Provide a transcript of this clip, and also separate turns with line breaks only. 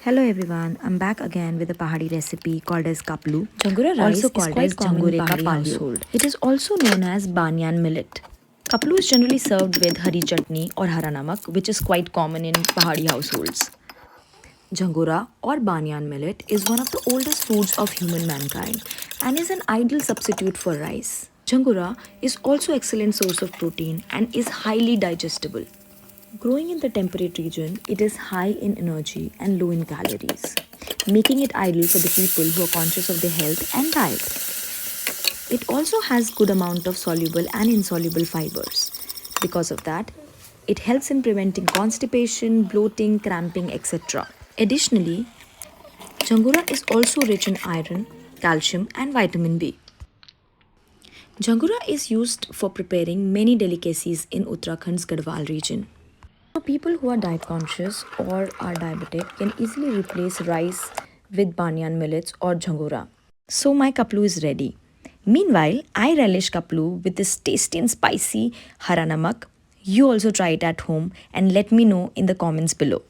Hello everyone, I'm back again with a Pahadi recipe called as Kaplu,
Jhagora rice
also
is
called
quite
as
common in
Jhangore ka
Pahadi
Palyo.
household. It is also known as Banyarn millet. Kaplu is generally served with hari chutney or Hara Namak, which is quite common in Pahadi households. Jhagora or Banyan millet is one of the oldest foods of human mankind and is an ideal substitute for rice. Jhagora is also excellent source of protein and is highly digestible. Growing in the temperate region, it is high in energy and low in calories, making it ideal for the people who are conscious of their health and diet. It also has good amount of soluble and insoluble fibers. Because of that, it helps in preventing constipation, bloating, cramping, etc. Additionally, Jhangora is also rich in iron, calcium, and vitamin B. Jhangora is used for preparing many delicacies in Uttarakhand's Garhwal region. So people who are diet conscious or are diabetic can easily replace rice with banyan millets or jhangora. So my kaplu is ready. Meanwhile, I relish kaplu with this tasty and spicy hara namak. You also try it at home and let me know in the comments below.